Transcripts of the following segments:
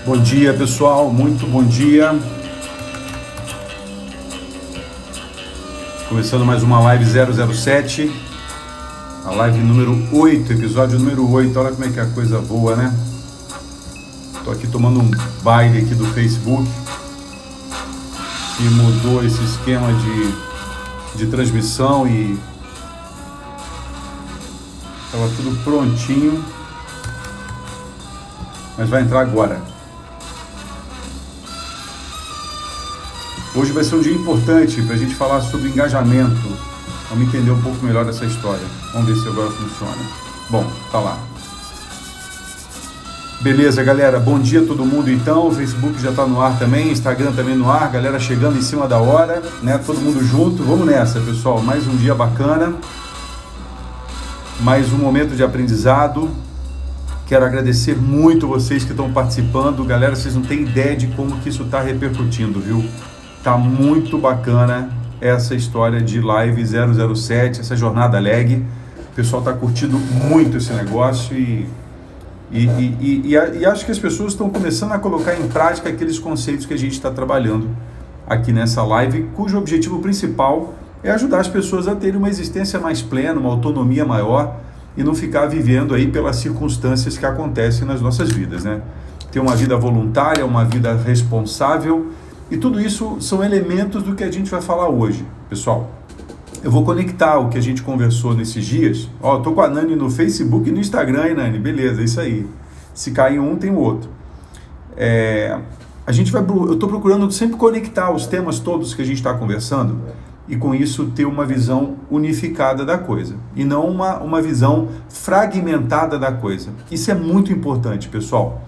Bom dia, pessoal, muito bom dia. Começando mais uma live 007, a live número 8, episódio número 8. Olha como é que a coisa voa, né? Tô aqui tomando um baile aqui do Facebook, que mudou esse esquema de transmissão e estava tudo prontinho, mas vai entrar agora. Hoje vai ser um dia importante para a gente falar sobre engajamento. Vamos entender um pouco melhor essa história. Vamos ver se agora funciona. Bom, tá lá. Beleza, galera. Bom dia a todo mundo, então. O Facebook já está no ar também, Instagram também no ar. Galera chegando em cima da hora, né? Todo mundo junto. Vamos nessa, pessoal. Mais um dia bacana. Mais um momento de aprendizado. Quero agradecer muito vocês que estão participando. Galera, vocês não têm ideia de como que isso está repercutindo, viu? Tá muito bacana essa história de live 007, essa jornada leg. O pessoal tá curtindo muito esse negócio e acho que as pessoas estão começando a colocar em prática aqueles conceitos que a gente está trabalhando aqui nessa live, cujo objetivo principal é ajudar as pessoas a terem uma existência mais plena, uma autonomia maior e não ficar vivendo aí pelas circunstâncias que acontecem nas nossas vidas, né? Ter uma vida voluntária, uma vida responsável. E tudo isso são elementos do que a gente vai falar hoje, pessoal. Eu vou conectar o que a gente conversou nesses dias. Ó, eu tô com a Nani no Facebook e no Instagram, hein, Nani? Beleza, é isso aí. Se cair um, tem o outro. Eu tô procurando sempre conectar os temas todos que a gente está conversando e com isso ter uma visão unificada da coisa e não uma visão fragmentada da coisa. Isso é muito importante, pessoal.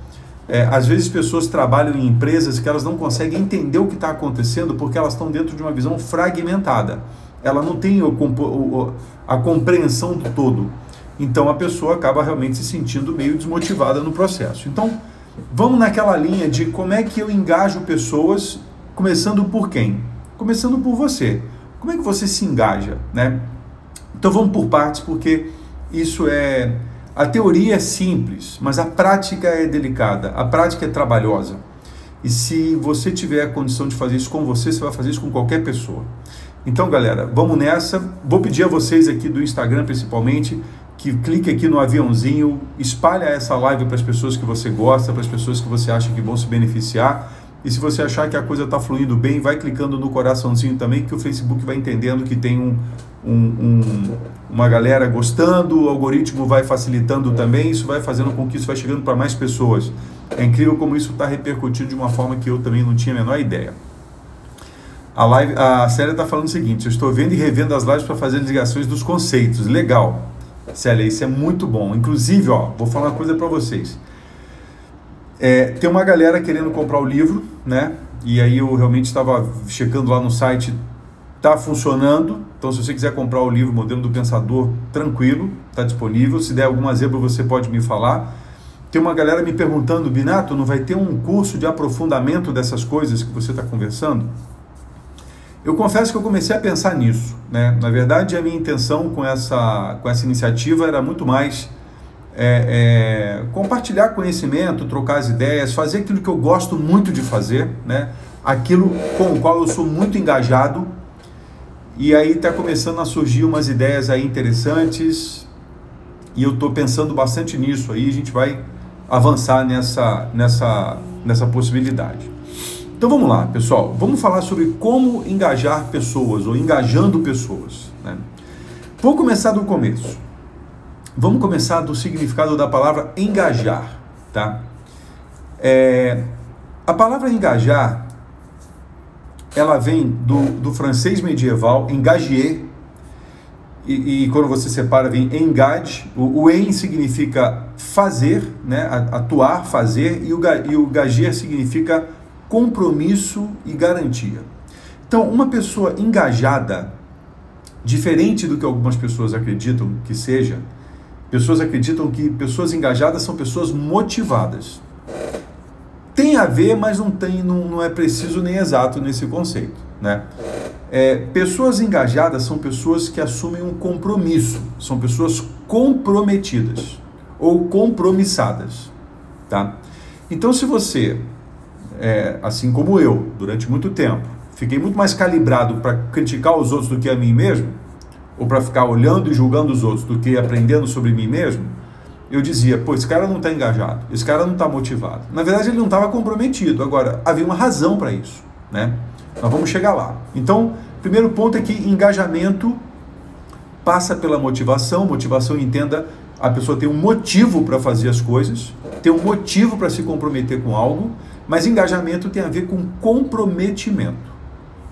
Às vezes pessoas trabalham em empresas que elas não conseguem entender o que está acontecendo porque elas estão dentro de uma visão fragmentada. Ela não tem a compreensão do todo. Então a pessoa acaba realmente se sentindo meio desmotivada no processo. Então vamos naquela linha de como é que eu engajo pessoas, começando por quem? Começando por você. Como é que você se engaja, né? Então vamos por partes, porque isso é... A teoria é simples, mas a prática é delicada, a prática é trabalhosa. E se você tiver a condição de fazer isso com você, você vai fazer isso com qualquer pessoa. Então, galera, vamos nessa. Vou pedir a vocês aqui do Instagram, principalmente, que clique aqui no aviãozinho, espalha essa live para as pessoas que você gosta, para as pessoas que você acha que vão se beneficiar. E se você achar que a coisa está fluindo bem, vai clicando no coraçãozinho também, que o Facebook vai entendendo que tem uma galera gostando, o algoritmo vai facilitando também, isso vai fazendo com que isso vai chegando para mais pessoas. É incrível como isso está repercutindo de uma forma que eu também não tinha a menor ideia. A Célia está falando o seguinte: eu estou vendo e revendo as lives para fazer ligações dos conceitos. Legal, Célia, isso é muito bom. Inclusive, ó, vou falar uma coisa para vocês. Tem uma galera querendo comprar o livro, né? E aí eu realmente estava checando lá no site, tá funcionando. Então, se você quiser comprar o livro Modelo do Pensador, tranquilo, tá disponível. Se der alguma zebra, você pode me falar. Tem uma galera me perguntando: Binato, não vai ter um curso de aprofundamento dessas coisas que você está conversando? Eu confesso que eu comecei a pensar nisso, né? Na verdade, a minha intenção com essa iniciativa era muito mais compartilhar conhecimento, trocar as ideias, fazer aquilo que eu gosto muito de fazer, né? Aquilo com o qual eu sou muito engajado. E aí está começando a surgir umas ideias aí interessantes e eu estou pensando bastante nisso aí. A gente vai avançar nessa possibilidade. Então vamos lá, pessoal. Vamos falar sobre como engajar pessoas ou engajando pessoas, né? Vou começar do começo. Vamos começar do significado da palavra engajar, tá? A palavra engajar, ela vem do francês medieval, engager, e quando você separa vem engage. O en significa fazer, né? Atuar, fazer, e o gager significa compromisso e garantia. Então, uma pessoa engajada, diferente do que algumas pessoas acreditam que seja, pessoas acreditam que pessoas engajadas são pessoas motivadas. Tem a ver, mas não é preciso nem exato nesse conceito, né? Pessoas engajadas são pessoas que assumem um compromisso, são pessoas comprometidas ou compromissadas, tá? Então, se você, assim como eu, durante muito tempo, fiquei muito mais calibrado para criticar os outros do que a mim mesmo, ou para ficar olhando e julgando os outros do que aprendendo sobre mim mesmo, eu dizia, pô, esse cara não está engajado, esse cara não está motivado. Na verdade, ele não estava comprometido. Agora, havia uma razão para isso, né? Nós vamos chegar lá. Então, primeiro ponto é que engajamento passa pela motivação. Motivação, entenda, a pessoa tem um motivo para fazer as coisas, tem um motivo para se comprometer com algo, mas engajamento tem a ver com comprometimento.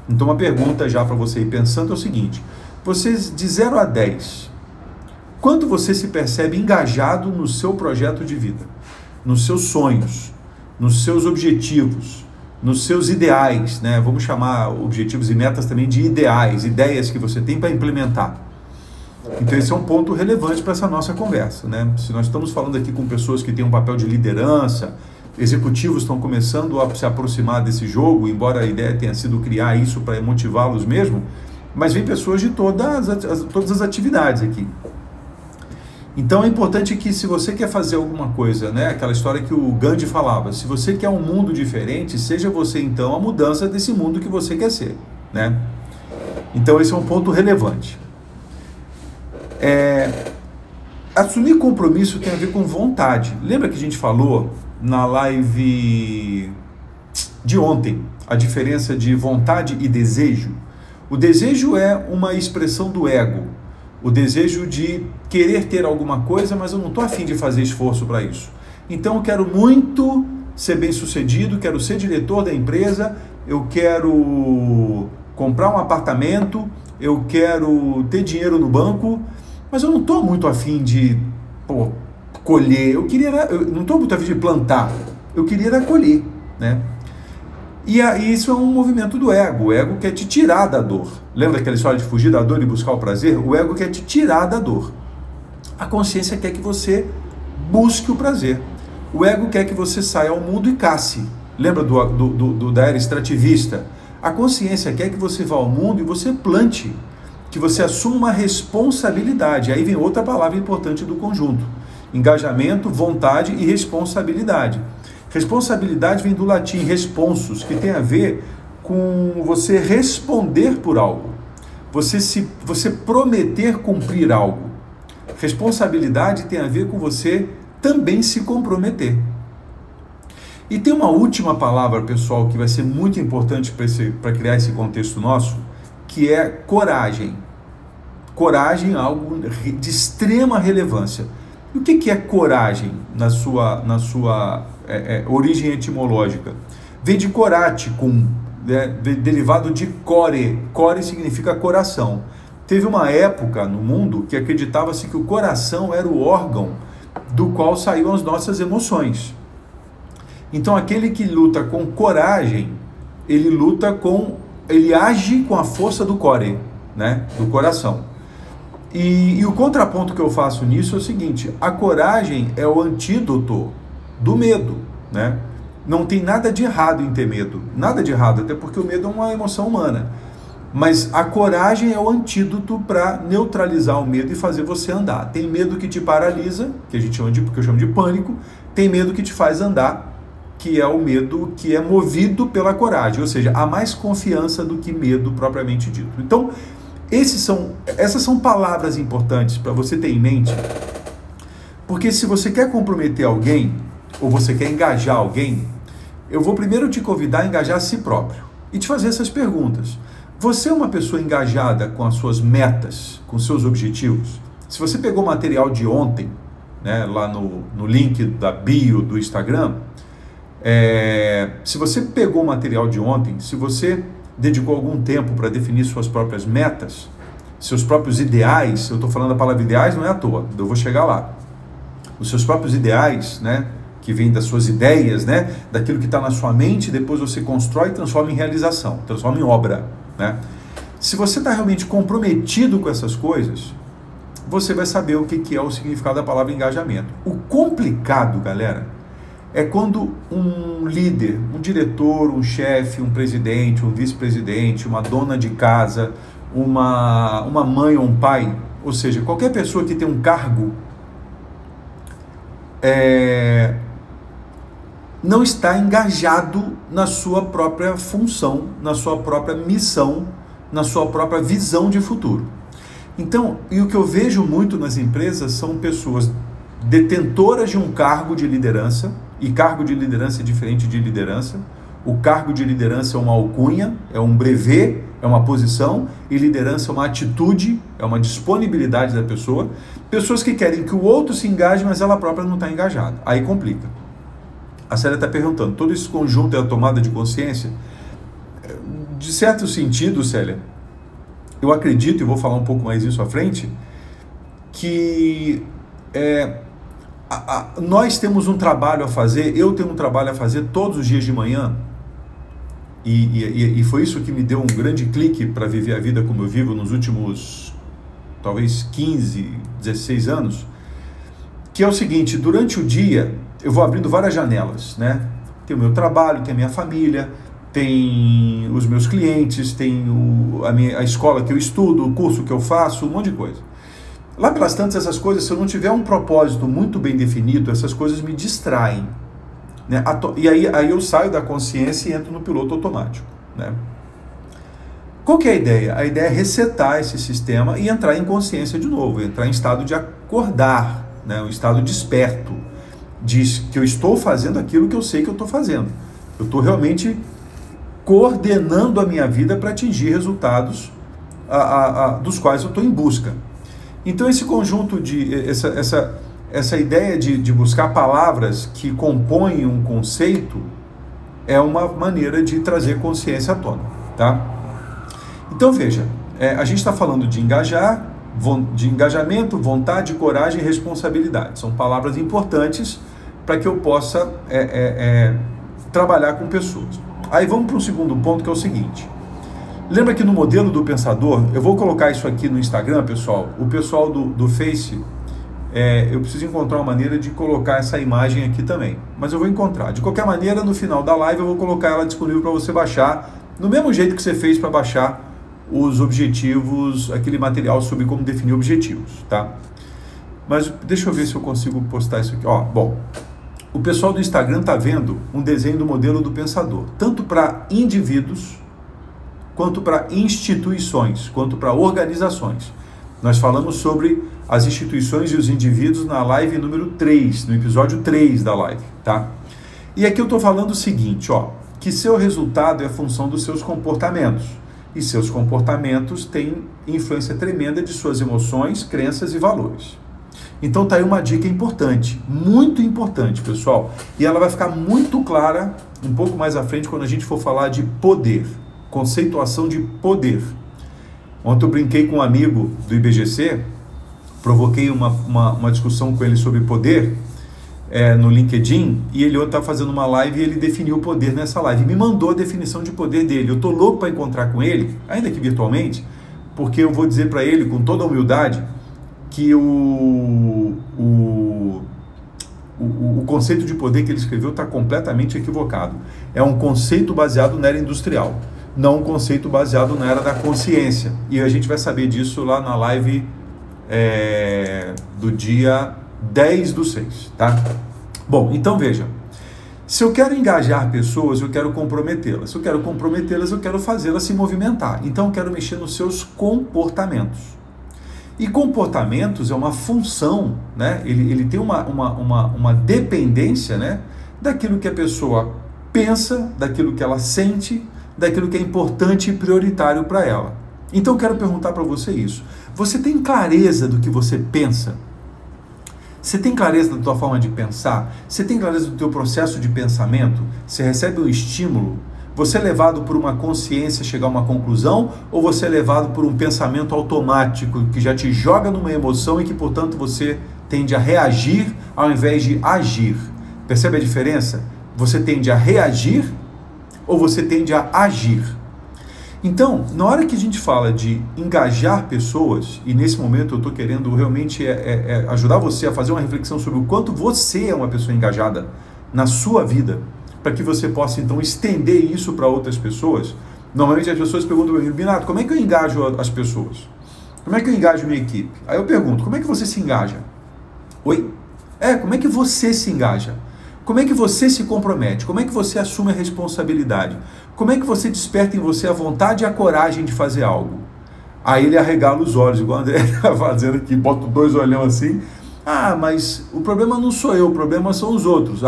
Então, uma pergunta já para você ir pensando é o seguinte: vocês de 0 a 10, quanto você se percebe engajado no seu projeto de vida, nos seus sonhos, nos seus objetivos, nos seus ideais, né? Vamos chamar objetivos e metas também de ideais, ideias que você tem para implementar. Então esse é um ponto relevante para essa nossa conversa, né? Se nós estamos falando aqui com pessoas que têm um papel de liderança, executivos estão começando a se aproximar desse jogo, embora a ideia tenha sido criar isso para motivá-los mesmo, mas vem pessoas de todas as atividades aqui. Então é importante que, se você quer fazer alguma coisa, né, aquela história que o Gandhi falava, se você quer um mundo diferente, seja você então a mudança desse mundo que você quer ser, né? Então esse é um ponto relevante. Assumir compromisso tem a ver com vontade. Lembra que a gente falou na live de ontem a diferença de vontade e desejo? O desejo é uma expressão do ego. O desejo de querer ter alguma coisa, mas eu não estou afim de fazer esforço para isso. Então eu quero muito ser bem sucedido, quero ser diretor da empresa, eu quero comprar um apartamento, eu quero ter dinheiro no banco, mas eu não estou muito afim de colher, eu não estou muito afim de plantar, eu queria colher, né? E isso é um movimento do ego. O ego quer te tirar da dor. Lembra aquela história de fugir da dor e buscar o prazer? O ego quer te tirar da dor. A consciência quer que você busque o prazer. O ego quer que você saia ao mundo e casse. Lembra da era extrativista? A consciência quer que você vá ao mundo e você plante, que você assuma uma responsabilidade. Aí vem outra palavra importante do conjunto: engajamento, vontade e responsabilidade. Responsabilidade vem do latim responsus, que tem a ver com você responder por algo, você prometer cumprir algo. Responsabilidade tem a ver com você também se comprometer. E tem uma última palavra, pessoal, que vai ser muito importante para criar esse contexto nosso, que é coragem. Coragem é algo de extrema relevância. E o que é coragem na sua origem etimológica? Vem de coraticum, né? Derivado de core. Core significa coração. Teve uma época no mundo que acreditava-se que o coração era o órgão do qual saíam as nossas emoções. Então aquele que luta com coragem, ele age com a força do core, né? Do coração. E o contraponto que eu faço nisso é o seguinte: a coragem é o antídoto do medo, né? Não tem nada de errado em ter medo, nada de errado, até porque o medo é uma emoção humana. Mas a coragem é o antídoto para neutralizar o medo e fazer você andar. Tem medo que te paralisa, que eu chamo de pânico. Tem medo que te faz andar, que é o medo que é movido pela coragem, ou seja, há mais confiança do que medo propriamente dito. Então, essas são palavras importantes para você ter em mente, porque se você quer comprometer alguém, ou você quer engajar alguém, eu vou primeiro te convidar a engajar a si próprio e te fazer essas perguntas. Você é uma pessoa engajada com as suas metas, com seus objetivos? Se você pegou o material de ontem, né, lá no link da bio do Instagram, se você pegou o material de ontem, se você dedicou algum tempo para definir suas próprias metas, seus próprios ideais, eu estou falando a palavra ideais, não é à toa, eu vou chegar lá. Os seus próprios ideais, né, que vêm das suas ideias, né, daquilo que está na sua mente, depois você constrói e transforma em realização, transforma em obra, né? Se você está realmente comprometido com essas coisas, você vai saber o que é o significado da palavra engajamento. O complicado, galera, é quando um líder, um diretor, um chefe, um presidente, um vice-presidente, uma dona de casa, uma mãe ou um pai, ou seja, qualquer pessoa que tem um cargo, não está engajado na sua própria função, na sua própria missão, na sua própria visão de futuro. Então, e o que eu vejo muito nas empresas são pessoas detentoras de um cargo de liderança, e cargo de liderança é diferente de liderança. O cargo de liderança é uma alcunha, é um brevet, é uma posição, e liderança é uma atitude, é uma disponibilidade da pessoa. Pessoas que querem que o outro se engaje, mas ela própria não está engajada. Aí complica. A Célia está perguntando, todo esse conjunto é a tomada de consciência? De certo sentido, Célia, eu acredito, e vou falar um pouco mais isso à frente, que nós temos um trabalho a fazer, eu tenho um trabalho a fazer todos os dias de manhã, e foi isso que me deu um grande clique para viver a vida como eu vivo nos últimos, talvez 15, 16 anos, que é o seguinte: durante o dia eu vou abrindo várias janelas, né? Tem o meu trabalho, tem a minha família, tem os meus clientes, tem a escola que eu estudo, o curso que eu faço, um monte de coisa. Lá pelas tantas, essas coisas, se eu não tiver um propósito muito bem definido, essas coisas me distraem, né? E aí eu saio da consciência e entro no piloto automático, né? Qual que é a ideia? A ideia é resetar esse sistema e entrar em consciência de novo, entrar em estado de acordar, né? Um estado desperto, diz que eu estou fazendo aquilo que eu sei que eu estou fazendo. Eu estou realmente coordenando a minha vida para atingir resultados dos quais eu estou em busca. Então esse conjunto essa ideia de buscar palavras que compõem um conceito é uma maneira de trazer consciência à tona, tá? Então veja, a gente está falando de engajamento, vontade, coragem e responsabilidade. São palavras importantes para que eu possa trabalhar com pessoas. Aí vamos para um segundo ponto, que é o seguinte. Lembra que no modelo do pensador, eu vou colocar isso aqui no Instagram, pessoal. O pessoal do Face, eu preciso encontrar uma maneira de colocar essa imagem aqui também. Mas eu vou encontrar. De qualquer maneira, no final da live eu vou colocar ela disponível para você baixar, no mesmo jeito que você fez para baixar os objetivos, aquele material sobre como definir objetivos, tá? Mas deixa eu ver se eu consigo postar isso aqui. Ó, bom, o pessoal do Instagram está vendo um desenho do modelo do pensador, tanto para indivíduos, quanto para instituições, quanto para organizações. Nós falamos sobre as instituições e os indivíduos na live número 3, no episódio 3 da live, tá? E aqui eu estou falando o seguinte, ó, que seu resultado é função dos seus comportamentos, e seus comportamentos têm influência tremenda de suas emoções, crenças e valores. Então tá aí uma dica importante, muito importante, pessoal, e ela vai ficar muito clara um pouco mais à frente quando a gente for falar de poder, conceituação de poder. Ontem eu brinquei com um amigo do IBGC, provoquei uma discussão com ele sobre poder no LinkedIn, e ele ontem estava fazendo uma live e ele definiu o poder nessa live, me mandou a definição de poder dele. Eu estou louco para encontrar com ele, ainda que virtualmente, porque eu vou dizer para ele com toda a humildade que o conceito de poder que ele escreveu está completamente equivocado. É um conceito baseado na era industrial, não um conceito baseado na era da consciência. E a gente vai saber disso lá na live do dia 10/6, tá? Bom, então veja, se eu quero engajar pessoas, eu quero comprometê-las. Se eu quero comprometê-las, eu quero fazê-las se movimentar. Então eu quero mexer nos seus comportamentos. E comportamentos é uma função, né? Ele tem uma dependência, né? Daquilo que a pessoa pensa, daquilo que ela sente, daquilo que é importante e prioritário para ela. Então eu quero perguntar para você isso. Você tem clareza do que você pensa? Você tem clareza da tua forma de pensar? Você tem clareza do teu processo de pensamento? Você recebe um estímulo? Você é levado por uma consciência a chegar a uma conclusão, ou você é levado por um pensamento automático que já te joga numa emoção e que, portanto, você tende a reagir ao invés de agir? Percebe a diferença? Você tende a reagir ou você tende a agir? Então, na hora que a gente fala de engajar pessoas, e nesse momento eu estou querendo realmente ajudar você a fazer uma reflexão sobre o quanto você é uma pessoa engajada na sua vida, para que você possa então estender isso para outras pessoas. Normalmente as pessoas perguntam para mim, Binato, como é que eu engajo as pessoas? Como é que eu engajo minha equipe? Aí eu pergunto, como é que você se engaja? Oi? Como é que você se engaja? Como é que você se compromete? Como é que você assume a responsabilidade? Como é que você desperta em você a vontade e a coragem de fazer algo? Aí ele arregala os olhos, igual o André está fazendo aqui, bota 2 olhão assim. Mas o problema não sou eu, o problema são os outros.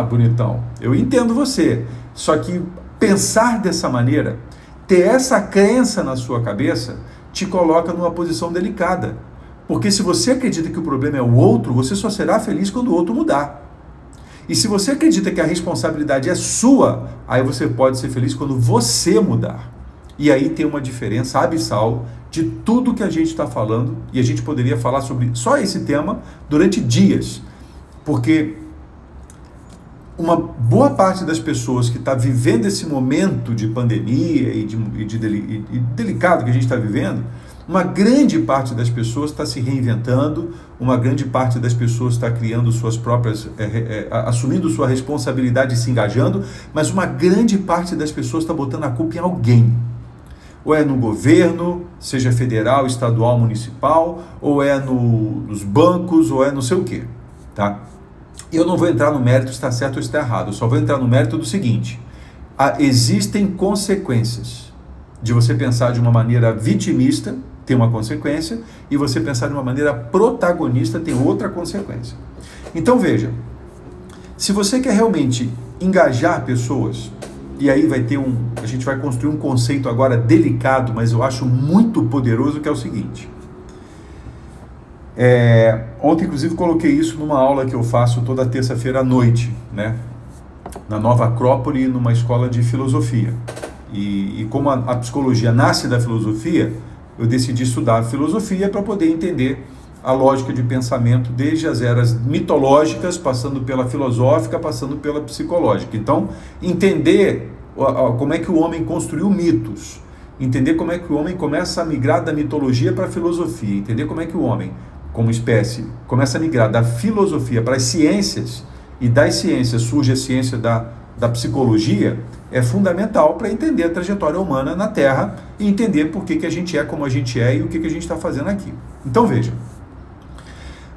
Bonitão, eu entendo você. Só que pensar dessa maneira, ter essa crença na sua cabeça, te coloca numa posição delicada. Porque se você acredita que o problema é o outro, você só será feliz quando o outro mudar. E se você acredita que a responsabilidade é sua, aí você pode ser feliz quando você mudar. E aí tem uma diferença abissal de tudo que a gente está falando, e a gente poderia falar sobre só esse tema durante dias, porque uma boa parte das pessoas que está vivendo esse momento de pandemia e delicado que a gente está vivendo, uma grande parte das pessoas está se reinventando, uma grande parte das pessoas está criando suas próprias, assumindo sua responsabilidade e se engajando, mas uma grande parte das pessoas está botando a culpa em alguém. Ou é no governo, seja federal, estadual, municipal, ou é nos bancos, ou é não sei o quê, tá? E eu não vou entrar no mérito se está certo ou está errado, eu só vou entrar no mérito do seguinte: existem consequências de você pensar de uma maneira vitimista, tem uma consequência, e você pensar de uma maneira protagonista, tem outra consequência. Então veja, se você quer realmente engajar pessoas, e aí a gente vai construir um conceito agora delicado, mas eu acho muito poderoso, que é o seguinte. Ontem, inclusive, coloquei isso numa aula que eu faço toda terça-feira à noite, né? Na Nova Acrópole, numa escola de filosofia. E como a psicologia nasce da filosofia, eu decidi estudar filosofia para poder entender a lógica de pensamento desde as eras mitológicas, passando pela filosófica, passando pela psicológica. Então, entender como é que o homem construiu mitos, entender como é que o homem começa a migrar da mitologia para a filosofia, entender como é que o homem, como espécie, começa a migrar da filosofia para as ciências, e das ciências surge a ciência da psicologia, é fundamental para entender a trajetória humana na Terra e entender por que a gente é como a gente é e o que a gente está fazendo aqui. Então veja,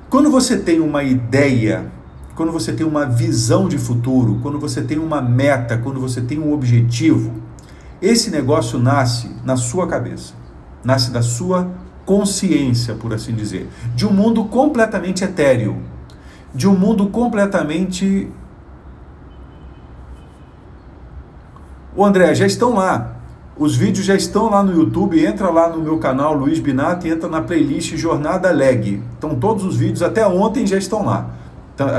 quando você tem uma ideia, quando você tem uma visão de futuro, quando você tem uma meta, quando você tem um objetivo, esse negócio nasce na sua cabeça, nasce da sua consciência, por assim dizer, de um mundo completamente etéreo, de um mundo completamente... André, já estão lá, os vídeos já estão lá no YouTube, entra lá no meu canal Luiz Binato e entra na playlist Jornada Leg, então todos os vídeos até ontem já estão lá.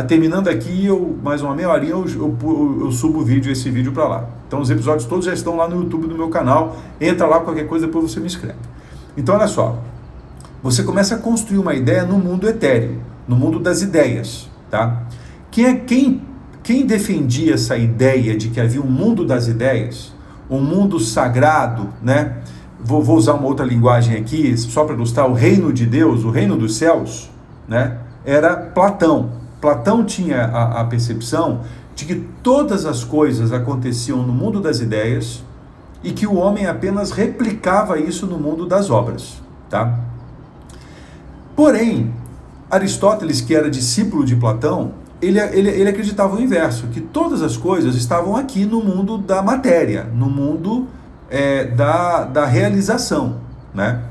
Terminando aqui, mais uma meia horinha, eu subo esse vídeo para lá. Então os episódios todos já estão lá no YouTube do meu canal, entra lá, qualquer coisa, depois você me escreve. Então olha só, você começa a construir uma ideia no mundo etéreo, no mundo das ideias, tá? Quem defendia essa ideia de que havia um mundo das ideias, um mundo sagrado, né? Vou usar uma outra linguagem aqui, só para ilustrar, o reino de Deus, o reino dos céus, né? Era Platão. Platão tinha a percepção de que todas as coisas aconteciam no mundo das ideias e que o homem apenas replicava isso no mundo das obras, tá? Porém, Aristóteles, que era discípulo de Platão, ele acreditava o inverso, que todas as coisas estavam aqui no mundo da matéria, no mundo da realização, né?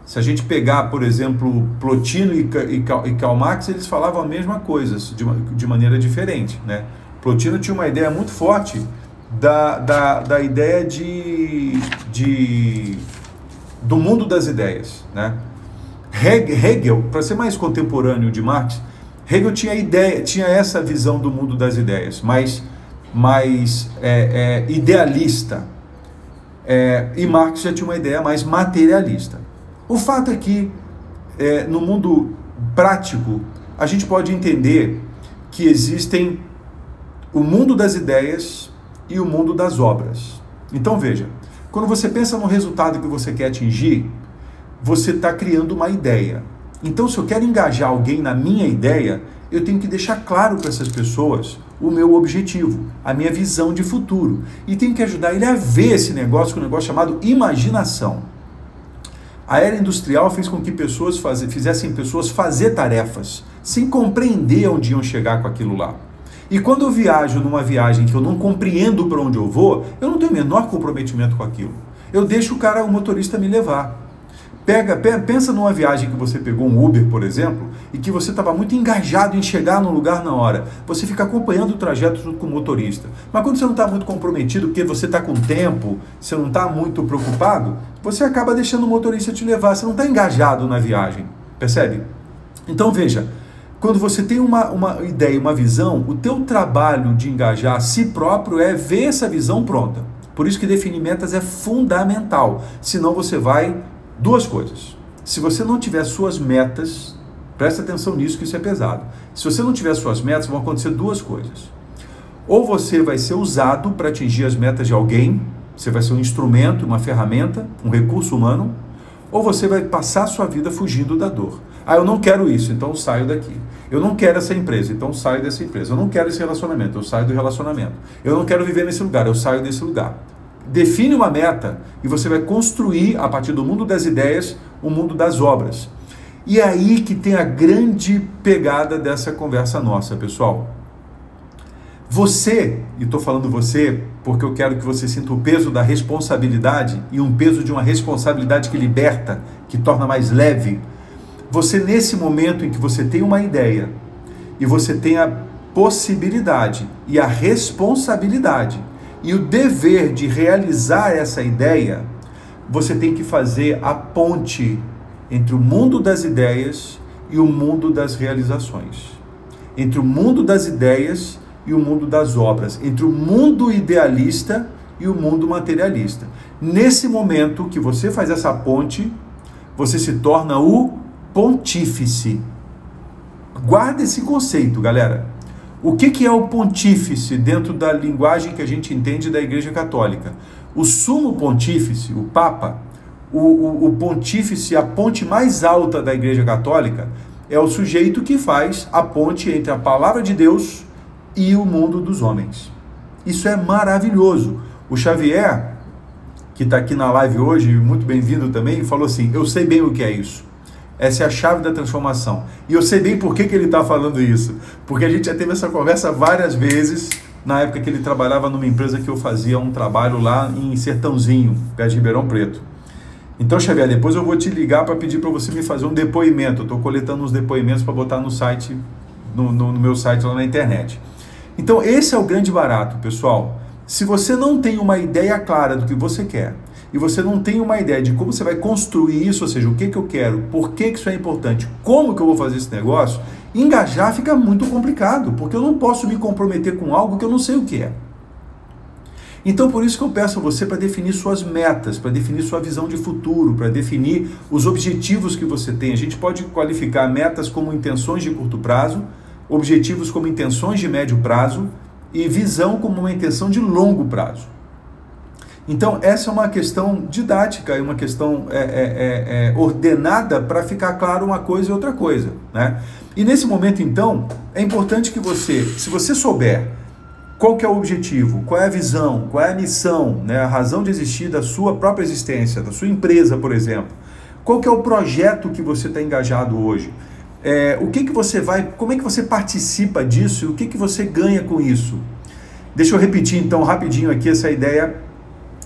Se a gente pegar, por exemplo, Plotino e Karl Marx, eles falavam a mesma coisa, de maneira diferente, né? Plotino tinha uma ideia muito forte da ideia do mundo das ideias, né? Hegel, para ser mais contemporâneo de Marx, Hegel tinha essa visão do mundo das ideias, mais idealista, e Marx já tinha uma ideia mais materialista. O fato é que, no mundo prático, a gente pode entender que existem o mundo das ideias e o mundo das obras. Então veja, quando você pensa no resultado que você quer atingir, você está criando uma ideia. Então, se eu quero engajar alguém na minha ideia, eu tenho que deixar claro para essas pessoas o meu objetivo, a minha visão de futuro. E tenho que ajudar ele a ver esse negócio, com um negócio chamado imaginação. A era industrial fez com que pessoas fizessem pessoas fazer tarefas, sem compreender onde iam chegar com aquilo lá. E quando eu viajo numa viagem que eu não compreendo para onde eu vou, eu não tenho o menor comprometimento com aquilo. Eu deixo o motorista me levar. Pensa numa viagem que você pegou um Uber, por exemplo, e que você estava muito engajado em chegar no lugar na hora. Você fica acompanhando o trajeto junto com o motorista. Mas quando você não está muito comprometido, porque você está com tempo, você não está muito preocupado, você acaba deixando o motorista te levar. Você não está engajado na viagem, percebe? Então veja, quando você tem uma ideia, uma visão, o teu trabalho de engajar a si próprio é ver essa visão pronta. Por isso que definir metas é fundamental. Senão você vai... Duas coisas. Se você não tiver suas metas, presta atenção nisso que isso é pesado. Se você não tiver suas metas, vão acontecer duas coisas. Ou você vai ser usado para atingir as metas de alguém, você vai ser um instrumento, uma ferramenta, um recurso humano, ou você vai passar a sua vida fugindo da dor. Ah, eu não quero isso, então eu saio daqui. Eu não quero essa empresa, então eu saio dessa empresa. Eu não quero esse relacionamento, eu saio do relacionamento. Eu não quero viver nesse lugar, eu saio desse lugar. Define uma meta e você vai construir, a partir do mundo das ideias, o mundo das obras. E é aí que tem a grande pegada dessa conversa nossa, pessoal. Você, e estou falando você porque eu quero que você sinta o peso da responsabilidade e um peso de uma responsabilidade que liberta, que torna mais leve. Você, nesse momento em que você tem uma ideia e você tem a possibilidade e a responsabilidade e o dever de realizar essa ideia, você tem que fazer a ponte entre o mundo das ideias e o mundo das realizações. Entre o mundo das ideias e o mundo das obras. Entre o mundo idealista e o mundo materialista. Nesse momento que você faz essa ponte, você se torna o pontífice. Guarda esse conceito, galera. O que é o pontífice dentro da linguagem que a gente entende da Igreja Católica? O sumo pontífice, o Papa, o pontífice, a ponte mais alta da Igreja Católica, é o sujeito que faz a ponte entre a palavra de Deus e o mundo dos homens. Isso é maravilhoso. O Xavier, que está aqui na live hoje, muito bem-vindo também, falou assim, eu sei bem o que é isso. Essa é a chave da transformação. E eu sei bem por que ele está falando isso. Porque a gente já teve essa conversa várias vezes, na época que ele trabalhava numa empresa que eu fazia um trabalho lá em Sertãozinho, perto de Ribeirão Preto. Então, Xavier, depois eu vou te ligar para pedir para você me fazer um depoimento. Eu estou coletando uns depoimentos para botar no site, no meu site lá na internet. Então, esse é o grande barato, pessoal. Se você não tem uma ideia clara do que você quer, e você não tem uma ideia de como você vai construir isso, ou seja, o que eu quero, por que isso é importante, como que eu vou fazer esse negócio, engajar fica muito complicado, porque eu não posso me comprometer com algo que eu não sei o que é. Então, por isso que eu peço a você para definir suas metas, para definir sua visão de futuro, para definir os objetivos que você tem. A gente pode qualificar metas como intenções de curto prazo, objetivos como intenções de médio prazo e visão como uma intenção de longo prazo. Então, essa é uma questão didática, é uma questão ordenada para ficar claro uma coisa e outra coisa, né? E nesse momento, então, é importante que você, se você souber qual que é o objetivo, qual é a visão, qual é a missão, né? A razão de existir da sua própria existência, da sua empresa, por exemplo, qual que é o projeto que você está engajado hoje, o que você vai, como é que você participa disso e o que você ganha com isso? Deixa eu repetir, então, rapidinho aqui essa ideia,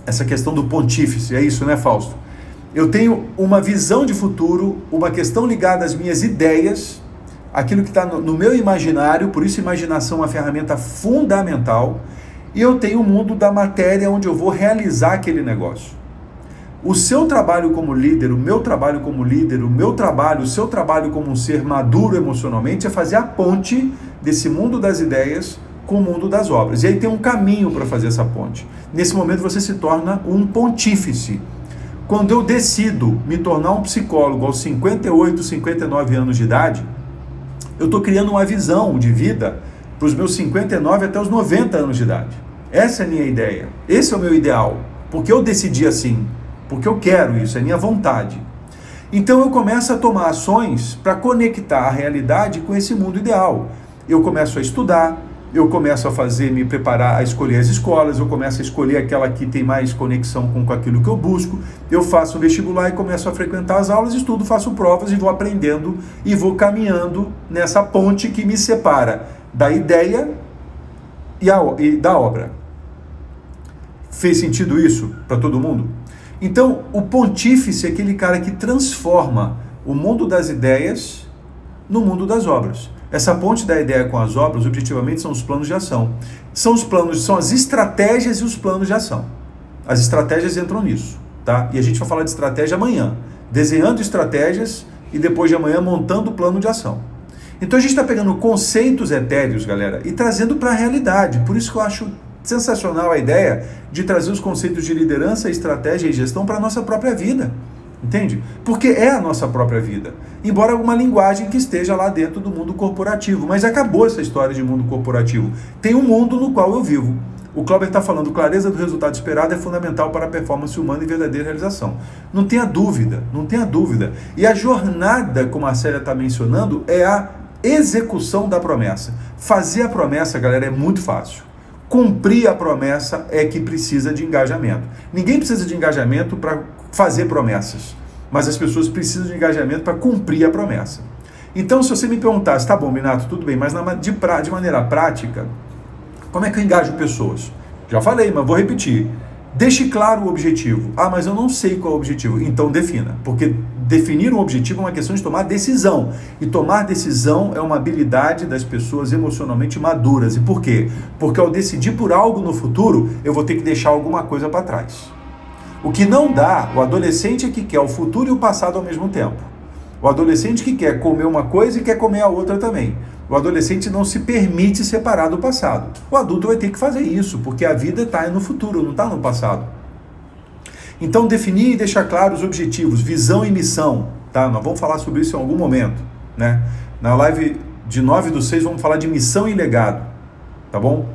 essa questão do pontífice, é isso, né, Fausto? Eu tenho uma visão de futuro, uma questão ligada às minhas ideias, aquilo que está no meu imaginário, por isso imaginação é uma ferramenta fundamental, e eu tenho o mundo da matéria onde eu vou realizar aquele negócio. O seu trabalho como líder, o meu trabalho como líder, o seu trabalho como um ser maduro emocionalmente é fazer a ponte desse mundo das ideias com o mundo das obras. E aí tem um caminho para fazer essa ponte. Nesse momento você se torna um pontífice. Quando eu decido me tornar um psicólogo aos 58, 59 anos de idade, eu estou criando uma visão de vida para os meus 59 até os 90 anos de idade. Essa é a minha ideia. Esse é o meu ideal. Porque eu decidi assim. Porque eu quero isso, é minha vontade. Então eu começo a tomar ações para conectar a realidade com esse mundo ideal. Eu começo a estudar, eu começo me preparar a escolher as escolas, eu começo a escolher aquela que tem mais conexão com aquilo que eu busco, eu faço o vestibular e começo a frequentar as aulas, estudo, faço provas e vou aprendendo e vou caminhando nessa ponte que me separa da ideia e da obra. Fez sentido isso para todo mundo? Então, o pontífice é aquele cara que transforma o mundo das ideias no mundo das obras. Essa ponte da ideia com as obras, objetivamente, são os planos de ação. São as estratégias e os planos de ação. As estratégias entram nisso, tá? E a gente vai falar de estratégia amanhã. Desenhando estratégias e depois de amanhã montando o plano de ação. Então a gente está pegando conceitos etéreos, galera, e trazendo para a realidade. Por isso que eu acho sensacional a ideia de trazer os conceitos de liderança, estratégia e gestão para a nossa própria vida. Entende? Porque é a nossa própria vida. Embora uma linguagem que esteja lá dentro do mundo corporativo. Mas acabou essa história de mundo corporativo. Tem um mundo no qual eu vivo. O Cláudio está falando, clareza do resultado esperado é fundamental para a performance humana e verdadeira realização. Não tenha dúvida, não tenha dúvida. E a jornada, como a Célia está mencionando, é a execução da promessa. Fazer a promessa, galera, é muito fácil. Cumprir a promessa é que precisa de engajamento. Ninguém precisa de engajamento para fazer promessas, mas as pessoas precisam de engajamento para cumprir a promessa. Então, se você me perguntasse, tá bom, Minato, tudo bem, mas de maneira prática, como é que eu engajo pessoas? Já falei, mas vou repetir. Deixe claro o objetivo. Ah, mas eu não sei qual é o objetivo. Então defina, porque definir um objetivo é uma questão de tomar decisão. E tomar decisão é uma habilidade das pessoas emocionalmente maduras. E por quê? Porque ao decidir por algo no futuro, eu vou ter que deixar alguma coisa para trás. O que não dá, o adolescente é que quer o futuro e o passado ao mesmo tempo. O adolescente que quer comer uma coisa e quer comer a outra também. O adolescente não se permite separar do passado. O adulto vai ter que fazer isso, porque a vida está no futuro, não está no passado. Então, definir e deixar claro os objetivos, visão e missão. Tá? Nós vamos falar sobre isso em algum momento. Né? Na live de 9/6, vamos falar de missão e legado. Tá bom?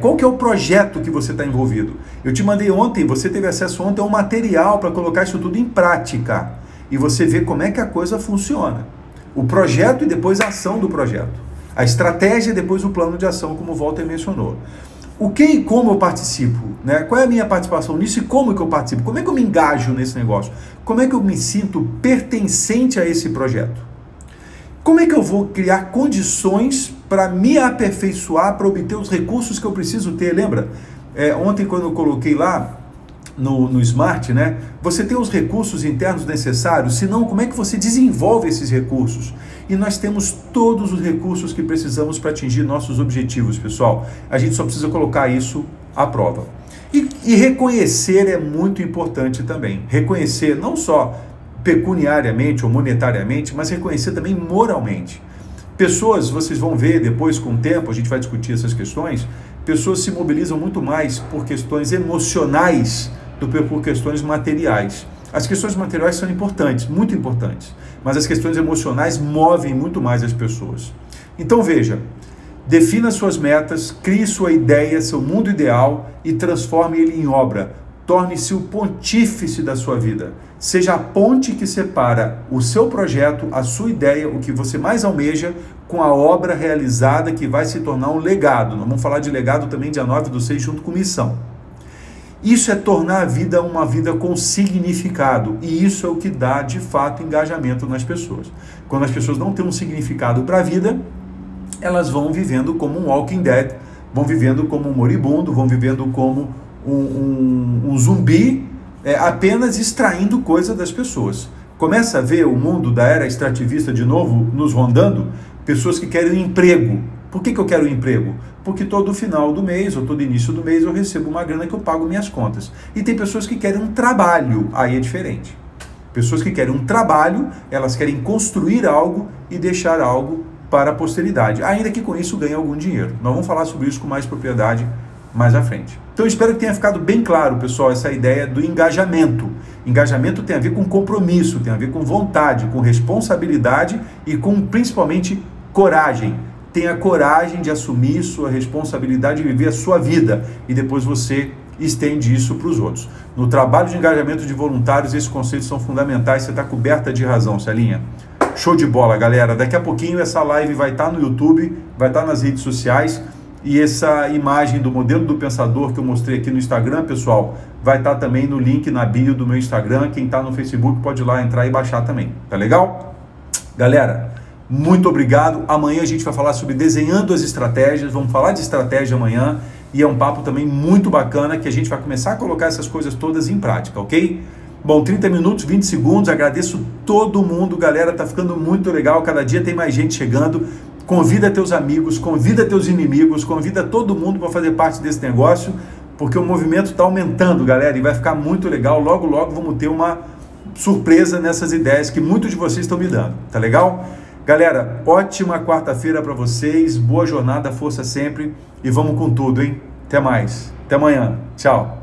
Qual que é o projeto que você está envolvido? Eu te mandei ontem, você teve acesso ontem a um material para colocar isso tudo em prática. E você vê como é que a coisa funciona. O projeto e depois a ação do projeto. A estratégia e depois o plano de ação, como o Walter mencionou. O que e como eu participo? Né? Qual é a minha participação nisso e como que eu participo? Como é que eu me engajo nesse negócio? Como é que eu me sinto pertencente a esse projeto? Como é que eu vou criar condições para me aperfeiçoar, para obter os recursos que eu preciso ter? Lembra? Ontem, quando eu coloquei lá no Smart, né? Você tem os recursos internos necessários, senão como é que você desenvolve esses recursos? E nós temos todos os recursos que precisamos para atingir nossos objetivos, pessoal. A gente só precisa colocar isso à prova. E reconhecer é muito importante também. Reconhecer não só pecuniariamente ou monetariamente, mas reconhecer também moralmente. Pessoas, vocês vão ver depois com o tempo, a gente vai discutir essas questões, pessoas se mobilizam muito mais por questões emocionais do que por questões materiais. As questões materiais são importantes, muito importantes, mas as questões emocionais movem muito mais as pessoas. Então veja, defina suas metas, crie sua ideia, seu mundo ideal e transforme ele em obra. Torne-se o pontífice da sua vida. Seja a ponte que separa o seu projeto, a sua ideia, o que você mais almeja, com a obra realizada que vai se tornar um legado. Nós vamos falar de legado também dia 9/6 junto com missão. Isso é tornar a vida uma vida com significado. E isso é o que dá, de fato, engajamento nas pessoas. Quando as pessoas não têm um significado para a vida, elas vão vivendo como um walking dead, vão vivendo como um moribundo, vão vivendo como um zumbi, apenas extraindo coisa das pessoas. Começa a ver o mundo da era extrativista de novo nos rondando, pessoas que querem um emprego. Por que eu quero um emprego? Porque todo final do mês ou todo início do mês eu recebo uma grana que eu pago minhas contas. E tem pessoas que querem um trabalho, aí é diferente. Pessoas que querem um trabalho, elas querem construir algo e deixar algo para a posteridade, ainda que com isso ganhe algum dinheiro. Nós vamos falar sobre isso com mais propriedade mais à frente. Então, eu espero que tenha ficado bem claro, pessoal, essa ideia do engajamento. Engajamento tem a ver com compromisso, tem a ver com vontade, com responsabilidade e com, principalmente, coragem. Tenha coragem de assumir sua responsabilidade e viver a sua vida. E depois você e estende isso para os outros. No trabalho de engajamento de voluntários, esses conceitos são fundamentais. Você está coberta de razão, Celinha. Show de bola, galera. Daqui a pouquinho essa live vai estar no YouTube, vai estar nas redes sociais, e essa imagem do modelo do pensador que eu mostrei aqui no Instagram, pessoal, vai estar também no link na bio do meu Instagram. Quem está no Facebook pode ir lá entrar e baixar também. Tá legal? Galera, muito obrigado. Amanhã a gente vai falar sobre desenhando as estratégias. Vamos falar de estratégia amanhã. E é um papo também muito bacana que a gente vai começar a colocar essas coisas todas em prática, ok? Bom, 30 minutos, 20 segundos. Agradeço todo mundo, galera. Tá ficando muito legal. Cada dia tem mais gente chegando. Convida teus amigos, convida teus inimigos, convida todo mundo para fazer parte desse negócio, porque o movimento está aumentando, galera, e vai ficar muito legal. Logo, logo vamos ter uma surpresa nessas ideias que muitos de vocês estão me dando. Tá legal? Galera, ótima quarta-feira para vocês, boa jornada, força sempre e vamos com tudo, hein? Até mais, até amanhã, tchau!